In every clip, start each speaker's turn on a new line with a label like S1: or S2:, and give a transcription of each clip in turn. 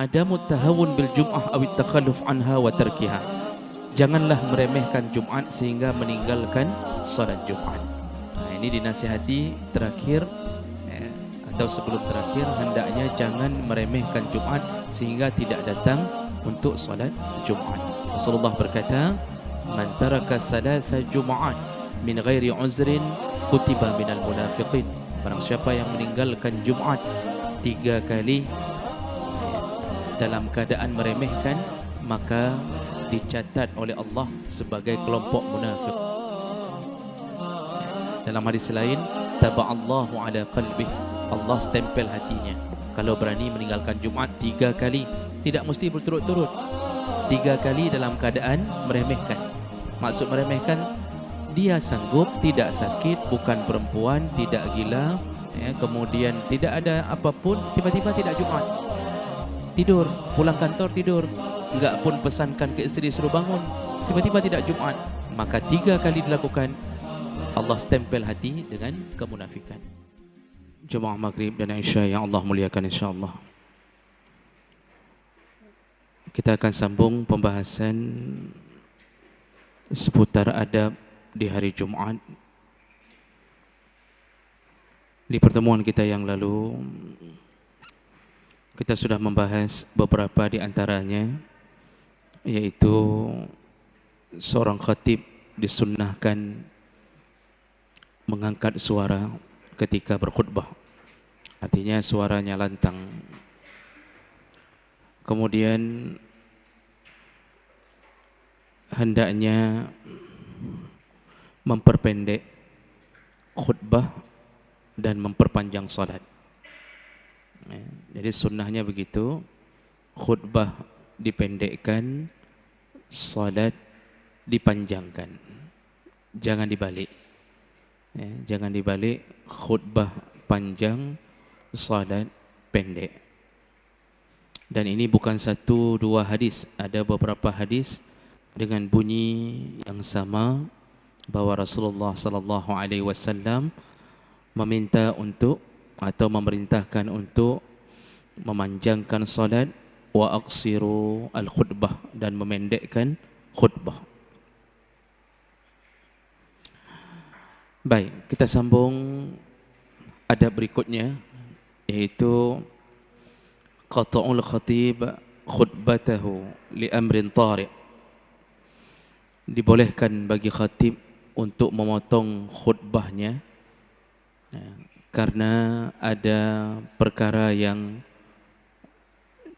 S1: adamu tahawun bil jum'ah aw at-takhalluf anha wa tarkiha. Janganlah meremehkan Jumat sehingga meninggalkan salat Jumat. Nah, ini dinasihati terakhir atau sebelum terakhir, hendaknya jangan meremehkan Jumat sehingga tidak datang untuk salat Jumat. Rasulullah berkata, "Man taraka salasa Jum'at min ghairi uzrin kutiba minal munafiqin." Barang siapa yang meninggalkan Jumat 3 kali dalam keadaan meremehkan, maka dicatat oleh Allah sebagai kelompok munafik. Dalam hadis lain, taba'allahu ala qalbih, Allah stempel hatinya kalau berani meninggalkan Jumat 3 kali. Tidak mesti berturut-turut, 3 kali dalam keadaan meremehkan. Maksud meremehkan, dia sanggup, tidak sakit, bukan perempuan, tidak gila, kemudian tidak ada apapun, tiba-tiba tidak Jumat, tidur, pulang kantor tidur, enggak pun pesankan ke isteri suruh bangun, tiba-tiba tidak Jumat. Maka 3 kali dilakukan, Allah stempel hati dengan kemunafikan. Jemaah Maghrib dan Isya yang Allah muliakan, insyaAllah kita akan sambung pembahasan seputar adab di hari Jumat. Di pertemuan kita yang lalu, kita sudah membahas beberapa di antaranya, yaitu seorang khatib disunnahkan mengangkat suara ketika berkhutbah, artinya suaranya lantang. Kemudian hendaknya memperpendek khutbah dan memperpanjang salat. Jadi sunnahnya begitu, khutbah dipendekkan, salat dipanjangkan. Jangan dibalik. Jangan dibalik, khutbah panjang, salat pendek. Dan ini bukan 1-2 hadis, ada beberapa hadis dengan bunyi yang sama, bahwa Rasulullah sallallahu alaihi wasallam meminta untuk atau memerintahkan untuk memanjangkan salat, wa aqsiru al-khutbah, dan memendekkan khutbah. Baik, kita sambung adab berikutnya, yaitu qata'ul khatib khutbatahu li amrin tari'. Dibolehkan bagi khatib untuk memotong khutbahnya karena ada perkara yang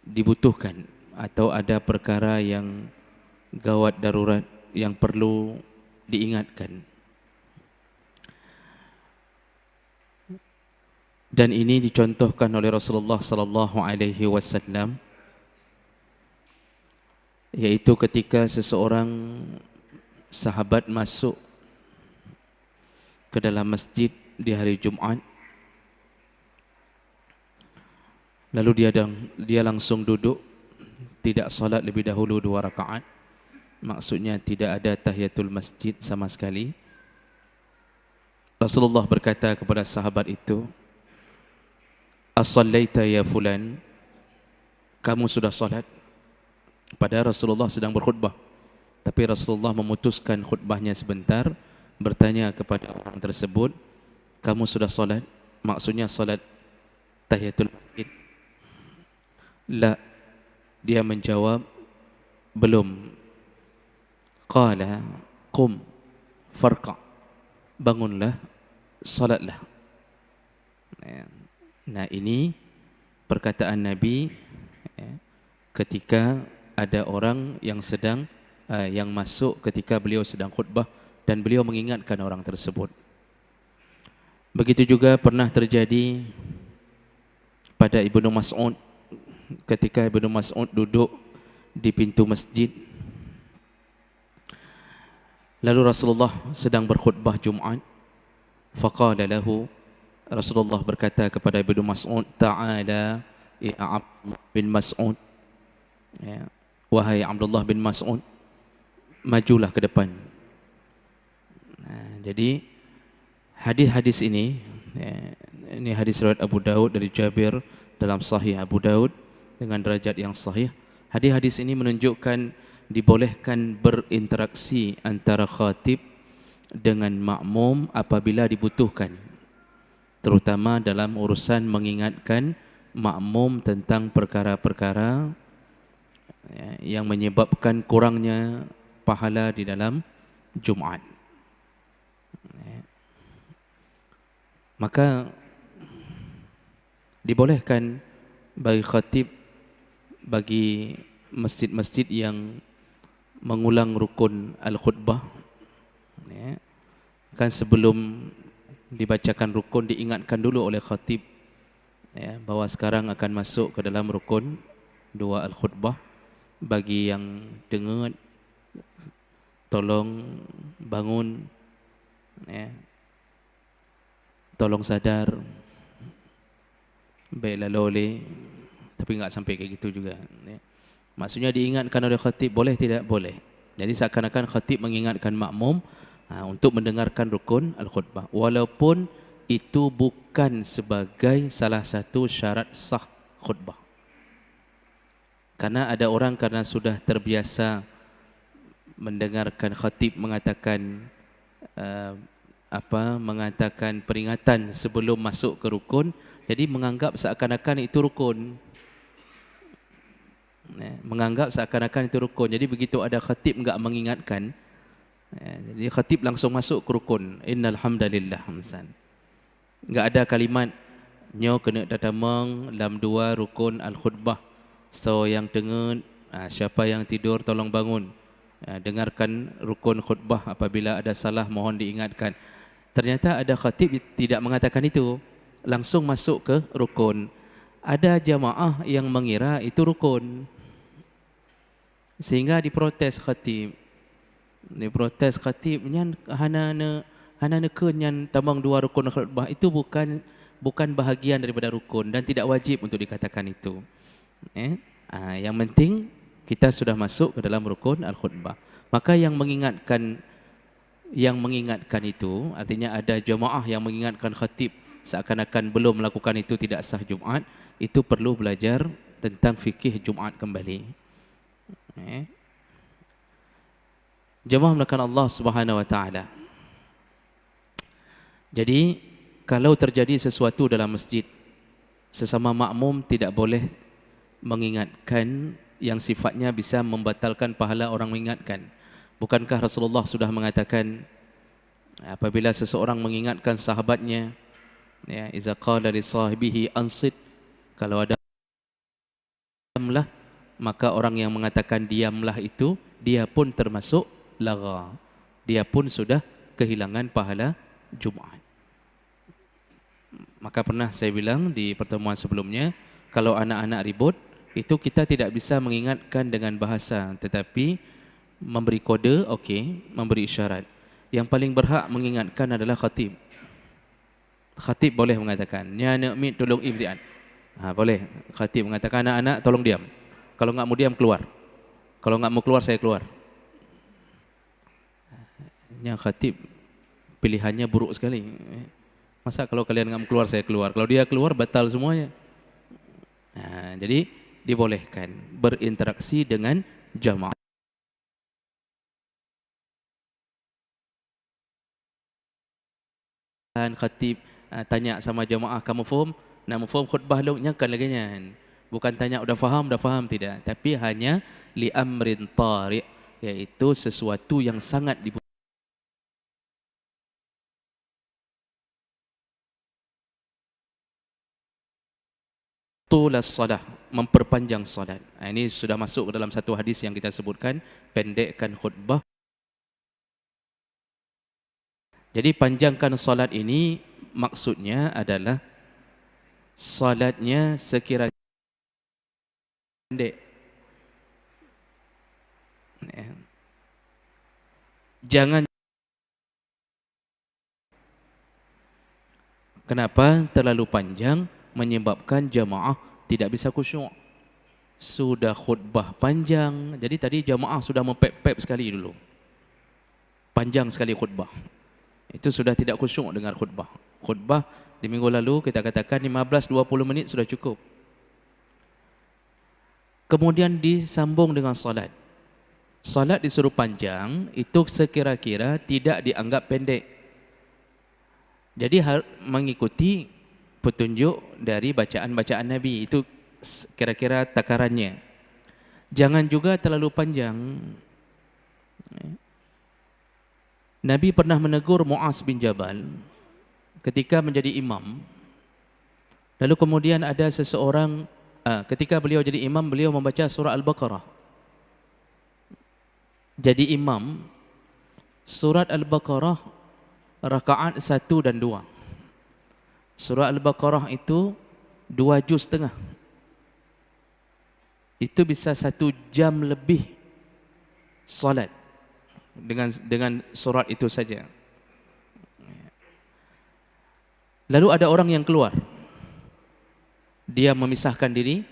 S1: dibutuhkan atau ada perkara yang gawat darurat yang perlu diingatkan. Dan ini dicontohkan oleh Rasulullah sallallahu alaihi wasallam, yaitu ketika seseorang sahabat masuk ke dalam masjid di hari Jumat, lalu dia langsung duduk, tidak salat lebih dahulu 2 rakaat. Maksudnya tidak ada tahiyatul masjid sama sekali. Rasulullah berkata kepada sahabat itu, "As-sallaita ya fulan?" Kamu sudah salat? Padahal Rasulullah sedang berkhutbah, tapi Rasulullah memutuskan khutbahnya sebentar, bertanya kepada orang tersebut, "Kamu sudah salat?" Maksudnya salat tahiyatul masjid. La, dia menjawab, "Belum." Qala qum farqa, bangunlah, salatlah. Nah, ini perkataan Nabi ketika ada orang yang sedang yang masuk ketika beliau sedang khutbah dan beliau mengingatkan orang tersebut. Begitu juga pernah terjadi pada Ibnu Mas'ud, ketika Ibnu Mas'ud duduk di pintu masjid, lalu Rasulullah sedang berkhutbah Jumat. Faqala lahu, Rasulullah berkata kepada Ibnu Mas'ud, "Ta'ala ya Abdullah bin Mas'ud." Wahai Abdullah bin Mas'ud, majulah ke depan. Jadi hadis-hadis ini hadis riwayat Abu Daud dari Jabir dalam Sahih Abu Daud, dengan derajat yang sahih. Hadis-hadis ini menunjukkan dibolehkan berinteraksi antara khatib dengan makmum apabila dibutuhkan, terutama dalam urusan mengingatkan makmum tentang perkara-perkara yang menyebabkan kurangnya pahala di dalam Jumaat. Maka dibolehkan bagi khatib, bagi masjid-masjid yang mengulang rukun al-khutbah, kan sebelum dibacakan rukun diingatkan dulu oleh khatib bahawa sekarang akan masuk ke dalam rukun 2 al-khutbah. Bagi yang dengar, tolong bangun, tolong sadar. Baiklah loleh, tapi enggak sampai kayak gitu juga. Maksudnya diingatkan oleh khatib, boleh tidak? Boleh. Jadi seakan-akan khatib mengingatkan makmum untuk mendengarkan rukun al-khutbah, walaupun itu bukan sebagai salah satu syarat sah khutbah. Karena ada orang karena sudah terbiasa mendengarkan khatib mengatakan mengatakan peringatan sebelum masuk ke rukun, jadi menganggap seakan-akan itu rukun. Menganggap seakan-akan itu rukun. Jadi begitu ada khatib enggak mengingatkan, jadi khatib langsung masuk ke rukun. Innal hamdalillah hamsan. Enggak ada kalimat nyo kena datamang lam 2 rukun al-khutbah. So yang dengar, siapa yang tidur tolong bangun. Dengarkan rukun khutbah, apabila ada salah mohon diingatkan. Ternyata ada khatib tidak mengatakan itu, langsung masuk ke rukun. Ada jamaah yang mengira itu rukun, sehingga diprotes khatib. Diprotes khatib nyan hana ke nyan tambang 2 rukun khutbah itu bukan bahagian daripada rukun dan tidak wajib untuk dikatakan itu. Yang penting kita sudah masuk ke dalam rukun al-khutbah. Maka yang mengingatkan itu, artinya ada jamaah yang mengingatkan khatib seakan-akan belum melakukan itu tidak sah Jumaat, itu perlu belajar tentang fikih Jumaat kembali. Jamaah melakukan Allah Subhanahu wa taala. Jadi kalau terjadi sesuatu dalam masjid, sesama makmum tidak boleh mengingatkan yang sifatnya bisa membatalkan pahala orang mengingatkan. Bukankah Rasulullah sudah mengatakan apabila seseorang mengingatkan sahabatnya, iza qala li sahibihi ansit, kalau ada diamlah, maka orang yang mengatakan diamlah itu dia pun termasuk lagha, dia pun sudah kehilangan pahala Jumaat. Maka pernah saya bilang di pertemuan sebelumnya, kalau anak-anak ribut itu kita tidak bisa mengingatkan dengan bahasa, tetapi memberi kode, okey, memberi isyarat. Yang paling berhak mengingatkan adalah khatib. Khatib boleh mengatakan, "Ya nak mit tolong ibtian." Boleh. Khatib mengatakan, "Anak-anak tolong diam. Kalau enggak mau diam keluar. Kalau enggak mau keluar saya keluar." Yang khatib pilihannya buruk sekali. Masa kalau kalian enggak mau keluar saya keluar. Kalau dia keluar batal semuanya. Jadi dibolehkan berinteraksi dengan jamaah. Khatib tanya sama jamaah, kamu faham? Nak faham khutbah lu nyakan lagi nyan. Bukan tanya dah faham tidak, tapi hanya li amrin tari', yaitu sesuatu yang sangat dibutuhkan. Tulas salat, memperpanjang salat. Ini sudah masuk ke dalam satu hadis yang kita sebutkan, pendekkan khutbah. Jadi panjangkan salat ini maksudnya adalah salatnya sekiranya pendek. Jangan. Kenapa? Terlalu panjang menyebabkan jamaah tidak bisa khusyuk. Sudah khutbah panjang, jadi tadi jamaah sudah mempep-pep sekali dulu. Panjang sekali khutbah. Itu sudah tidak khusyuk dengar khutbah. Khutbah di minggu lalu kita katakan 15-20 menit sudah cukup. Kemudian disambung dengan salat. Salat disuruh panjang, itu sekira-kira tidak dianggap pendek. Jadi mengikuti petunjuk dari bacaan-bacaan Nabi, itu kira-kira takarannya. Jangan juga terlalu panjang. Nabi pernah menegur Muaz bin Jabal ketika menjadi imam. Lalu kemudian ada seseorang, ketika beliau jadi imam, beliau membaca surah Al-Baqarah. Jadi imam, surat Al-Baqarah rakaat 1 dan 2. Surah Al-Baqarah itu 2 juz setengah. Itu bisa 1 jam lebih salat dengan surat itu saja. Lalu ada orang yang keluar. Dia memisahkan diri,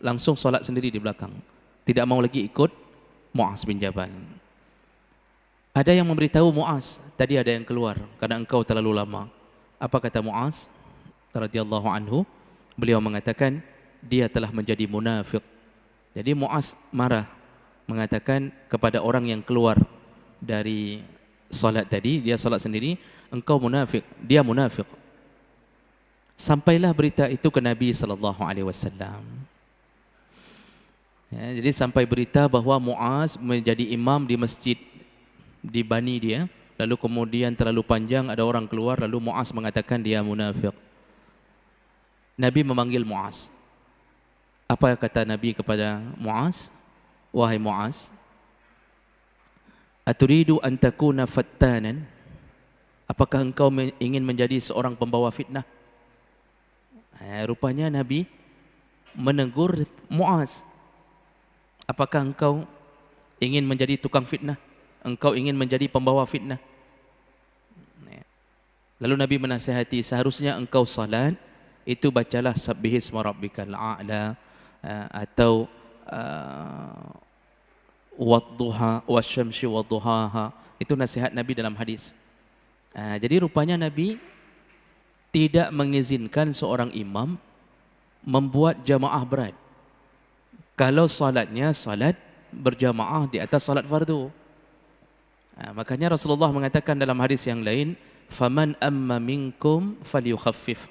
S1: langsung salat sendiri di belakang. Tidak mau lagi ikut Muaz bin Jabal. Ada yang memberitahu Muaz, tadi ada yang keluar karena engkau terlalu lama. Apa kata Muaz radhiyallahu anhu? Beliau mengatakan dia telah menjadi munafik. Jadi Muaz marah, mengatakan kepada orang yang keluar dari salat tadi, dia salat sendiri, engkau munafik, dia munafik. Sampailah berita itu ke Nabi SAW. Ya, jadi sampai berita bahwa Muaz menjadi imam di masjid di Bani dia, lalu kemudian terlalu panjang, ada orang keluar, lalu Muaz mengatakan dia munafik. Nabi memanggil Muaz. Apa kata Nabi kepada Muaz? Wahai Muaz, aturidu an takuna fattanan? Apakah engkau ingin menjadi seorang pembawa fitnah? Rupanya Nabi menegur Muaz. Apakah engkau ingin menjadi tukang fitnah? Engkau ingin menjadi pembawa fitnah? Lalu Nabi menasihati, seharusnya engkau salat itu bacalah sabbihisma rabbikal a'la, atau wadduha wasyamsi wadduhaha. Itu nasihat Nabi dalam hadis. Jadi rupanya Nabi tidak mengizinkan seorang imam membuat jamaah berat kalau salatnya salat berjamaah di atas salat fardu. Makanya Rasulullah mengatakan dalam hadis yang lain, faman amma minkum falyukhaffif.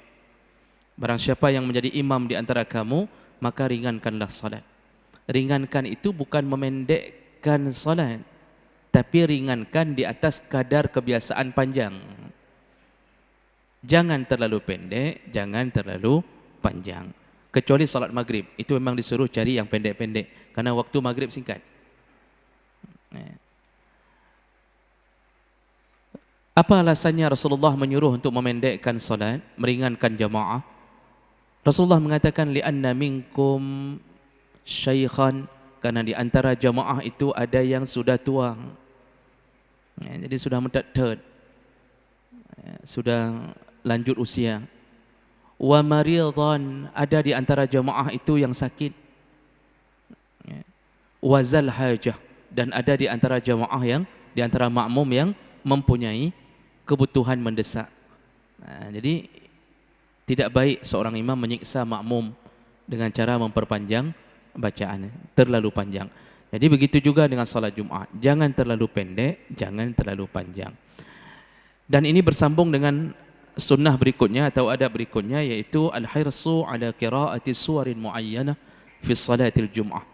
S1: Barang siapa yang menjadi imam di antara kamu, maka ringankanlah salat. Ringankan itu bukan memendekkan salat, tapi ringankan di atas kadar kebiasaan panjang. Jangan terlalu pendek, jangan terlalu panjang. Kecuali salat maghrib, itu memang disuruh cari yang pendek-pendek, karena waktu maghrib singkat. Apa alasannya Rasulullah menyuruh untuk memendekkan salat, meringankan jamaah? Rasulullah mengatakan, li'anna minkum syaikhan, karena di antara jamaah itu ada yang sudah tua. Jadi sudah mendet-det, sudah lanjut usia. Wa maridhan, ada di antara jamaah itu yang sakit. Wa zal hajah, dan ada di antara jamaah yang, di antara makmum yang mempunyai kebutuhan mendesak. Jadi tidak baik seorang imam menyiksa makmum dengan cara memperpanjang bacaan, terlalu panjang. Jadi begitu juga dengan salat Jumat, jangan terlalu pendek, jangan terlalu panjang. Dan ini bersambung dengan sunnah berikutnya atau adab berikutnya, yaitu al-hirsu ala qiraati suwarin muayyanah fi salatil Jum'ah.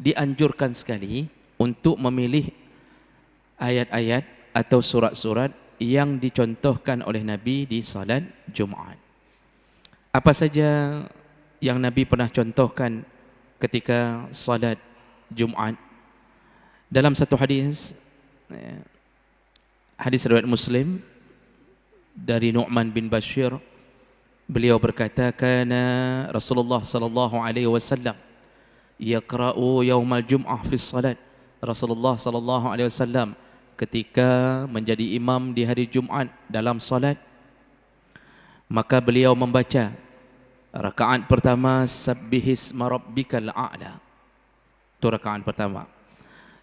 S1: Dianjurkan sekali untuk memilih ayat-ayat atau surat-surat yang dicontohkan oleh Nabi di salat Jumat. Apa saja yang Nabi pernah contohkan ketika salat Jumat? Dalam satu hadis, hadis riwayat Muslim dari Nu'man bin Bashir, beliau berkata, kana Rasulullah sallallahu alaihi wasallam yaqra'u yaumal jum'ah fi salat. Rasulullah sallallahu alaihi wasallam ketika menjadi imam di hari Jumat dalam salat, maka beliau membaca rakaat pertama sabbihisma rabbikal a'la. Itu rakaat pertama.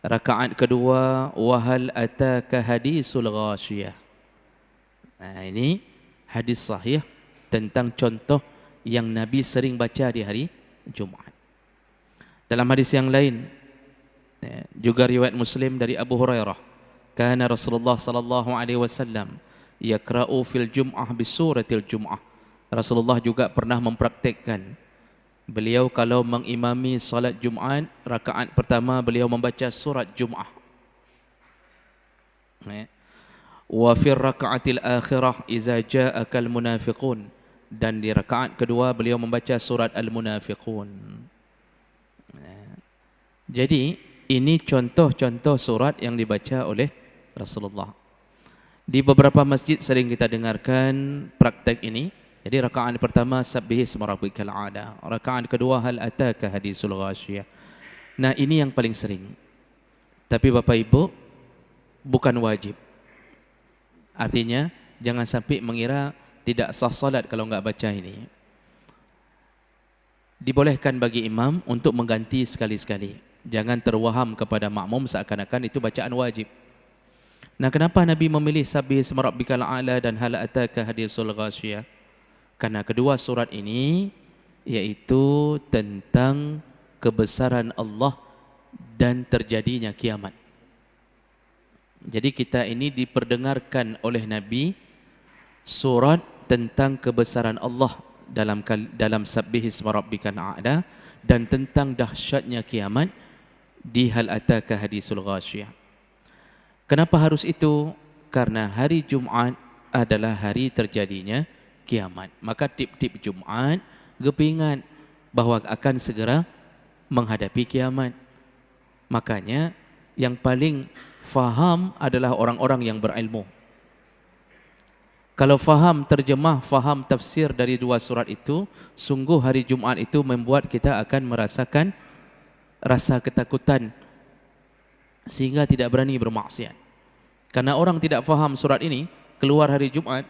S1: Rakaat kedua wahal ataka hadisul ghashiyah. Ini hadis sahih tentang contoh yang Nabi sering baca di hari Jumat. Dalam hadis yang lain, juga riwayat Muslim dari Abu Hurairah, kana Rasulullah sallallahu alaihi wasallam yaqra'u fil jum'ah bis suratil jum'ah. Rasulullah juga pernah mempraktikkan, beliau kalau mengimami salat Jumaat, rakaat pertama beliau membaca surat Jum'ah. Wa fir raka'atil akhirah iza ja'akal munafiqun, dan di rakaat kedua beliau membaca surat Al-Munafiqun. Jadi ini contoh-contoh surat yang dibaca oleh Rasulullah. Di beberapa masjid sering kita dengarkan praktek ini. Jadi rakaat pertama Sabbihisma rabbikal a'la, rakaat kedua Hal ataka hadisul ghasyiyah. Nah, ini yang paling sering. Tapi Bapak Ibu, bukan wajib. Artinya jangan sampai mengira tidak sah salat kalau enggak baca ini. Dibolehkan bagi imam untuk mengganti sekali-sekali. Jangan terwaham kepada makmum seakan-akan itu bacaan wajib. Nah, kenapa Nabi memilih Sabbihisma rabbikal a'la dan Hal ataka hadisul ghasyiyah? Karena kedua surat ini yaitu tentang kebesaran Allah dan terjadinya kiamat. Jadi kita ini diperdengarkan oleh Nabi surat tentang kebesaran Allah dalam Sabbihisma rabbikal a'la dan tentang dahsyatnya kiamat di Hal ataka hadisul ghasyiyah. Kenapa harus itu? Karena hari Jumaat adalah hari terjadinya kiamat. Maka tip-tip Jumaat gepingan bahawa akan segera menghadapi kiamat. Makanya yang paling faham adalah orang-orang yang berilmu. Kalau faham terjemah, faham tafsir dari dua surat itu, sungguh hari Jumaat itu membuat kita akan merasakan rasa ketakutan sehingga tidak berani bermaksiat. Karena orang tidak faham surat ini, keluar hari Jumaat,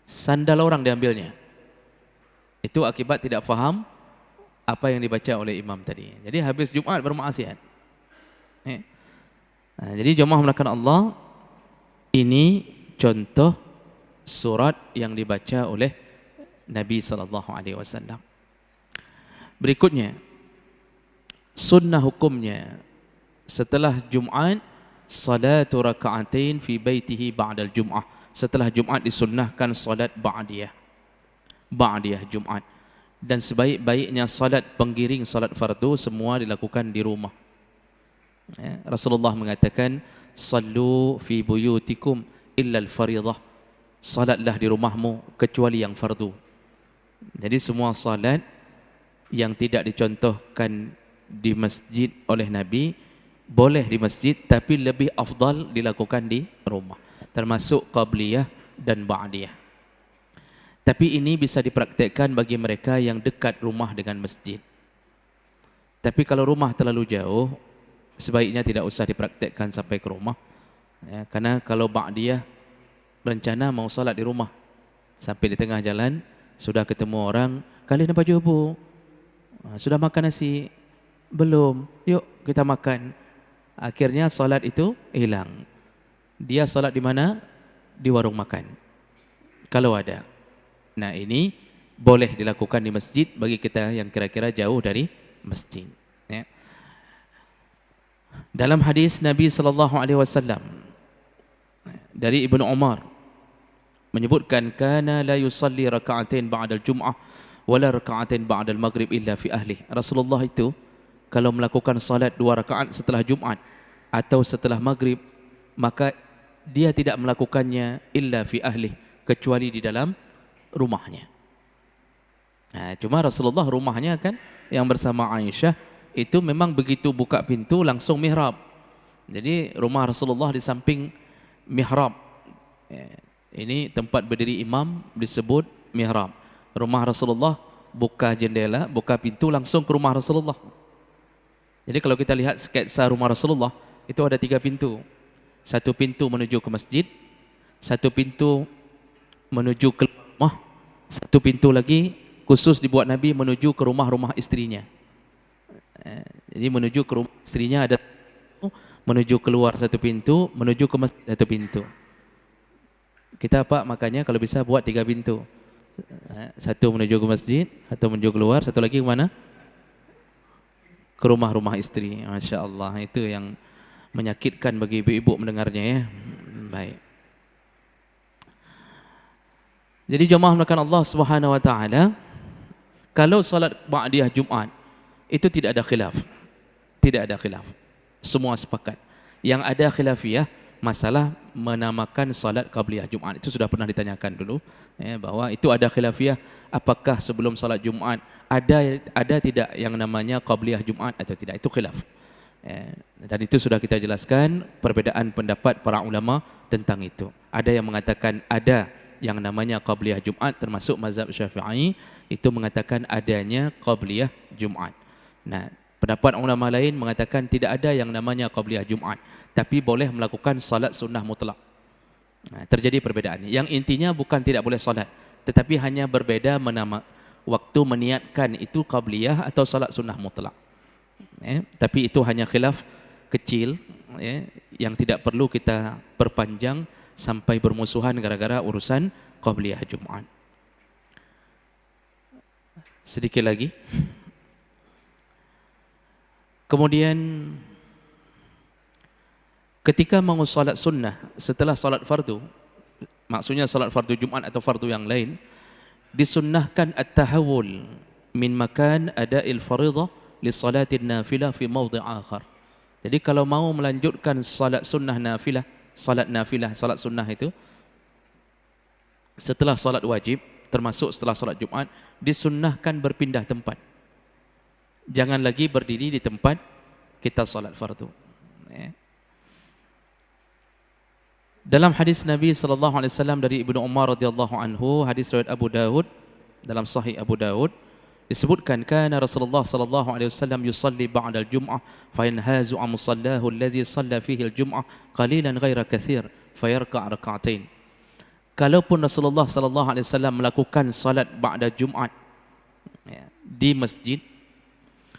S1: sandal orang diambilnya. Itu akibat tidak faham apa yang dibaca oleh imam tadi. Jadi habis Jumaat bermaksiat. Jadi jemaah melakukan Allah, ini contoh surat yang dibaca oleh Nabi sallallahu alaihi wasallam. Berikutnya, sunnah hukumnya setelah Jumaat, salatu raka'atain fi baitihi ba'dal Jum'ah. Setelah Jumaat disunnahkan salat ba'diyah Jumaat. Dan sebaik-baiknya salat penggiring salat fardu semua dilakukan di rumah. Rasulullah mengatakan, sallu fi buyutikum illa al-fariḍah. Salatlah di rumahmu kecuali yang fardu. Jadi semua salat yang tidak dicontohkan di masjid oleh Nabi boleh di masjid, tapi lebih afdal dilakukan di rumah, termasuk qabliyah dan ba'diyah. Tapi ini bisa dipraktekkan bagi mereka yang dekat rumah dengan masjid. Tapi kalau rumah terlalu jauh, sebaiknya tidak usah dipraktekkan sampai ke rumah. Karena kalau ba'diyah rencana mau salat di rumah, sampai di tengah jalan sudah ketemu orang, kalian apa jubu? Sudah makan nasi? Belum. Yuk kita makan. Akhirnya salat itu hilang. Dia salat di mana? Di warung makan, kalau ada. Nah, ini boleh dilakukan di masjid bagi kita yang kira-kira jauh dari masjid. Dalam hadis Nabi sallallahu alaihi wasallam dari Ibnu Umar menyebutkan, kana la yusalli raka'atain ba'dal jum'ah wala raka'atain ba'dal maghrib illa fi ahli. Rasulullah itu kalau melakukan salat 2 rakaat setelah Jumat atau setelah maghrib, maka dia tidak melakukannya illa fi ahli, kecuali di dalam rumahnya. Cuma Rasulullah rumahnya kan yang bersama Aisyah itu memang begitu buka pintu langsung mihrab. Jadi rumah Rasulullah di samping mihrab. Ini tempat berdiri imam disebut mihrab. Rumah Rasulullah buka jendela, buka pintu langsung ke rumah Rasulullah. Jadi kalau kita lihat sketsa rumah Rasulullah, itu ada 3 pintu. Satu pintu menuju ke masjid, satu pintu menuju ke rumah, satu pintu lagi khusus dibuat Nabi menuju ke rumah-rumah istrinya. Jadi menuju ke rumah istrinya ada, menuju keluar satu pintu, menuju ke masjid satu pintu. Kita Pak makanya kalau bisa buat 3 pintu. Satu menuju ke masjid, satu menuju keluar, satu lagi ke mana? ke rumah-rumah istri. Masya Allah, itu yang menyakitkan bagi ibu-ibu mendengarnya ya. Baik. Jadi jemaah melakukan Allah Subhanahu Wa Taala, kalau salat ba'diyah Jumat itu tidak ada khilaf, tidak ada khilaf. Semua sepakat. Yang ada khilafiyah masalah menamakan salat qabliyah Jumat. Itu sudah pernah ditanyakan dulu ya, bahwa itu ada khilafiyah, apakah sebelum salat Jumat ada tidak yang namanya qabliyah Jumat atau tidak. Itu khilaf ya, dan itu sudah kita jelaskan perbedaan pendapat para ulama tentang itu. Ada yang mengatakan ada yang namanya qabliyah Jumat, termasuk mazhab Syafi'i itu mengatakan adanya qabliyah Jumat. Nah, pendapat ulama lain mengatakan tidak ada yang namanya qabliyah Jumat, tapi boleh melakukan salat sunnah mutlak. Nah, terjadi perbedaan. Yang intinya bukan tidak boleh salat, tetapi hanya berbeda waktu meniatkan itu qabliyah atau salat sunnah mutlak. Tapi itu hanya khilaf kecil yang tidak perlu kita perpanjang sampai bermusuhan gara-gara urusan qabliyah Jumat. Sedikit lagi. Kemudian ketika mau salat sunnah setelah salat fardu, maksudnya salat fardu Jumat atau fardu yang lain, disunnahkan at-tahawul min makan ada'il fariḍah li salatin nafilah fi mawdi' akhar. Jadi kalau mau melanjutkan salat sunnah nafilah, salat nafilah, salat sunnah itu setelah salat wajib, termasuk setelah salat Jumat, disunnahkan berpindah tempat. Jangan lagi berdiri di tempat kita salat fardu. Dalam hadis Nabi sallallahu alaihi wasallam dari Ibnu Umar radhiyallahu anhu, hadis riwayat Abu Dawud, dalam Sahih Abu Dawud disebutkan kana Rasulullah sallallahu alaihi wasallam yusalli ba'da al-jum'ah fa yanhazu an musallahu allazi shalla fihi al-jum'ah qalilan ghaira katsir fayarka' rak'atain. Kalaupun Rasulullah sallallahu alaihi wasallam melakukan salat ba'da Jumat di masjid,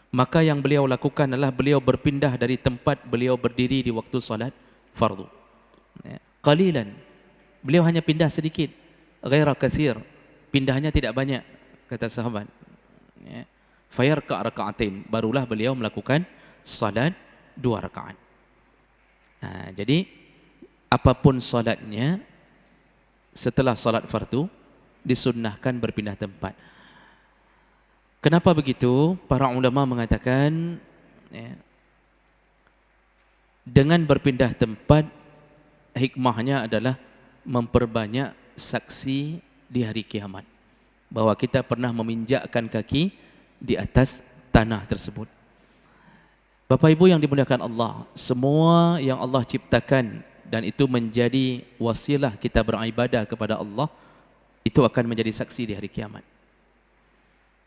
S1: maka yang beliau lakukan adalah beliau berpindah dari tempat beliau berdiri di waktu salat fardu. Qalilan, beliau hanya pindah sedikit, ghaira katsir, pindahnya tidak banyak, kata sahabat. Fayarka' raka'atain, barulah beliau melakukan salat 2 rakaat. Jadi apapun salatnya setelah salat fardu disunnahkan berpindah tempat. Kenapa begitu? Para ulama mengatakan dengan berpindah tempat hikmahnya adalah memperbanyak saksi di hari kiamat, bahwa kita pernah meminjakkan kaki di atas tanah tersebut. Bapak Ibu yang dimuliakan Allah, semua yang Allah ciptakan dan itu menjadi wasilah kita beribadah kepada Allah, itu akan menjadi saksi di hari kiamat.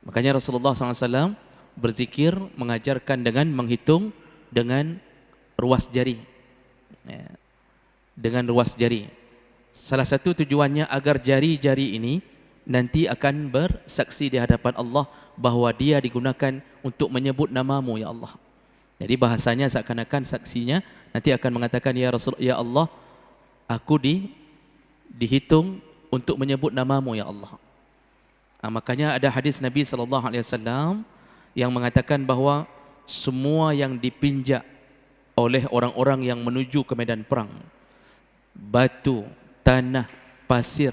S1: Makanya Rasulullah SAW berzikir, mengajarkan dengan menghitung dengan ruas jari. Dengan ruas jari. Salah satu tujuannya agar jari-jari ini nanti akan bersaksi di hadapan Allah bahwa dia digunakan untuk menyebut namamu ya Allah. Jadi bahasanya seakan-akan saksinya nanti akan mengatakan ya Rasul, ya Allah, aku dihitung untuk menyebut namamu ya Allah. Makanya ada hadis Nabi SAW yang mengatakan bahwa semua yang dipinjak oleh orang-orang yang menuju ke medan perang, batu, tanah, pasir,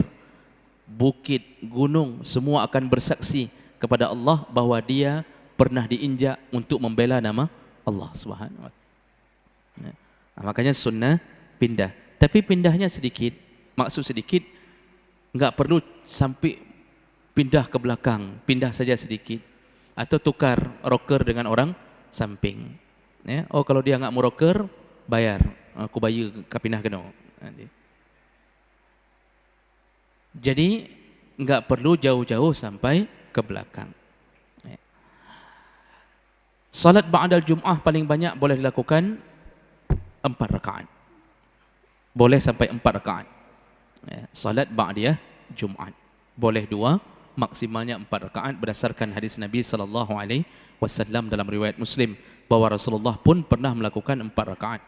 S1: bukit, gunung, semua akan bersaksi kepada Allah bahwa dia pernah diinjak untuk membela nama Allah Subhanahu wa Ta'ala. Makanya sunnah pindah. Tapi pindahnya sedikit, maksud sedikit, enggak perlu sampai pindah ke belakang, pindah saja sedikit. Atau tukar rocker dengan orang samping. Oh kalau dia enggak mau rocker, bayar. Aku bayar kapinah kena. Jadi enggak perlu jauh-jauh sampai ke belakang. Salat ba'dal Jum'ah paling banyak boleh dilakukan 4 rakaat. Boleh sampai 4 rakaat. Salat ba'diyah Jumat. Boleh 2, maksimalnya 4 rakaat berdasarkan hadis Nabi SAW dalam riwayat Muslim bahwa Rasulullah pun pernah melakukan 4 rakaat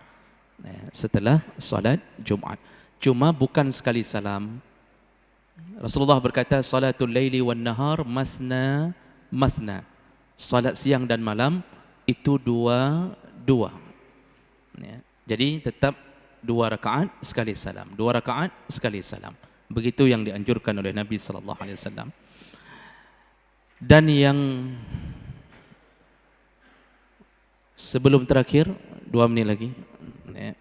S1: setelah salat Jumat. Cuma bukan sekali salam. Rasulullah berkata salatul laili wan nahar masna masna. Salat siang dan malam itu dua. Ya. Jadi tetap 2 rakaat sekali salam, 2 rakaat sekali salam. Begitu yang dianjurkan oleh Nabi sallallahu alaihi wasallam. Dan yang sebelum terakhir 2 menit lagi. Ya.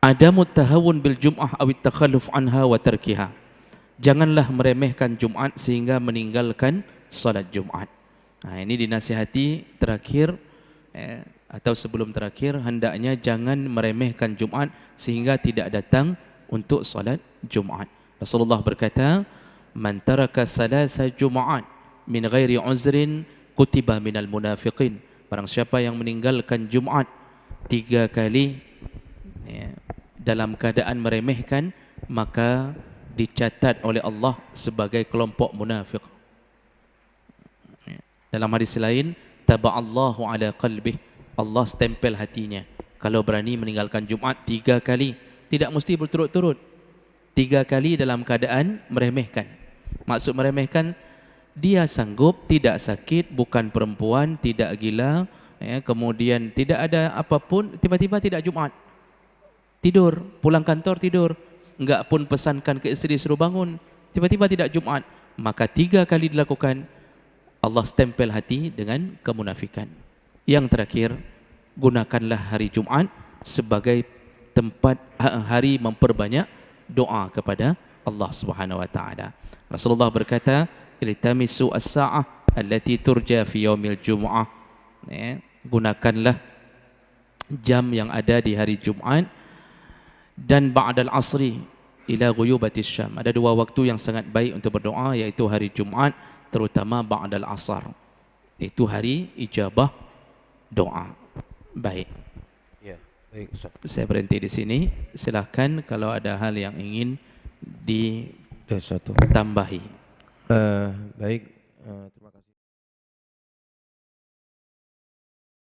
S1: Adamu tahawun bil jum'ah awit takhalluf anha wa tarkiha. Janganlah meremehkan Jumat sehingga meninggalkan salat Jumat. Nah, ini dinasihati terakhir atau sebelum terakhir, hendaknya jangan meremehkan Jumat sehingga tidak datang untuk salat Jumat. Rasulullah berkata, "Man taraka salasa Jumat min ghairi uzrin kutiba minal munafiqin." Barang siapa yang meninggalkan Jumat 3 kali dalam keadaan meremehkan, maka dicatat oleh Allah sebagai kelompok munafik. Dalam hadis lain, taba'allahu ala qalbih, Allah stempel hatinya kalau berani meninggalkan Jumat 3 kali. Tidak mesti berturut-turut, 3 kali dalam keadaan meremehkan. Maksud meremehkan, dia sanggup, tidak sakit, bukan perempuan, tidak gila, kemudian tidak ada apapun, tiba-tiba tidak Jumat, tidur, pulang kantor tidur, enggak pun pesankan ke isteri suruh bangun, tiba-tiba tidak Jumat, maka 3 kali dilakukan, Allah stempel hati dengan kemunafikan. Yang terakhir, gunakanlah hari Jumat sebagai tempat hari memperbanyak doa kepada Allah Subhanahu wa taala. Rasulullah berkata, "Iltamisu as-sa'ah allati turja fi yaumil jum'ah." Gunakanlah jam yang ada di hari Jumat dan ba'dal asri ila ghuyubatis syam. Ada 2 waktu yang sangat baik untuk berdoa, yaitu hari Jumat, terutama ba'dal asar. Itu hari ijabah doa. Baik.
S2: Ya, baik Ustaz.
S1: Saya berhenti di sini. Silakan kalau ada hal yang ingin ditambahi.
S2: Baik.